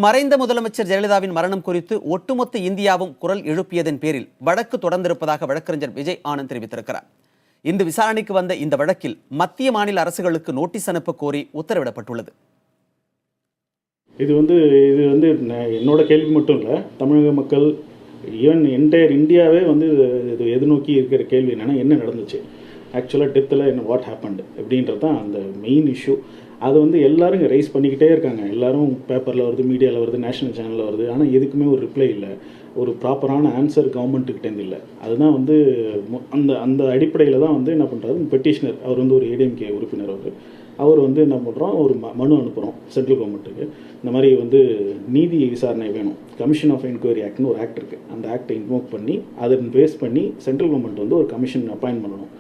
மறைந்த முதலமைச்சர் ஜெயலலிதாவின் மரணம் குறித்து ஒட்டுமொத்த இந்தியாவும் குரல் எழுப்பியதன் பேரில் வழக்கு தொடர்ந்திருப்பதாக வழக்கறிஞர் விஜய் ஆனந்த் தெரிவித்திருக்கிறார். இந்த விசாரணைக்கு வந்த இந்த வழக்கில் மத்திய மாநில அரசுகளுக்கு நோட்டீஸ் அனுப்ப கோரி உத்தரவிடப்பட்டுள்ளது. இது வந்து என்னோட கேள்வி மட்டும் இல்லை, தமிழக மக்கள் ஈவன் என்டையர் இந்தியாவே வந்து இது எதிர்நோக்கி இருக்கிற கேள்வி என்னென்னா, என்ன நடந்துச்சு ஆக்சுவலாக டெத்தில், என்ன வாட் ஹேப்பன்டு அப்படின்றது தான் அந்த மெயின் இஷ்யூ. அது வந்து எல்லோரும் இங்கே ரைஸ் பண்ணிக்கிட்டே இருக்காங்க. எல்லோரும் பேப்பரில் வருது, மீடியாவில் வருது, நேஷனல் சேனலில் வருது. ஆனால் எதுக்குமே ஒரு ரிப்ளை இல்லை, ஒரு ப்ராப்பரான ஆன்சர் கவர்மெண்ட்டுக்கிட்டேருந்து இல்லை. அதுதான் வந்து அந்த அடிப்படையில் தான் வந்து என்ன பண்ணுறாரு பெட்டிஷனர், அவர் வந்து ஒரு ஏடிஎம்கே உறுப்பினர். அவர் வந்து என்ன பண்ணுறோம், ஒரு மனு அனுப்புகிறோம் சென்ட்ரல் கவர்மெண்ட்டுக்கு. இந்த மாதிரி வந்து நீதி விசாரணை வேணும், கமிஷன் ஆஃப் என்கொயரி ஆக்ட்னு ஒரு ஆக்ட் இருக்குது. அந்த ஆக்டை இன்வோக் பண்ணி அதை பேஸ் பண்ணி சென்ட்ரல் கவர்மெண்ட் வந்து ஒரு கமிஷன் அப்பாயின்ட் பண்ணணும்.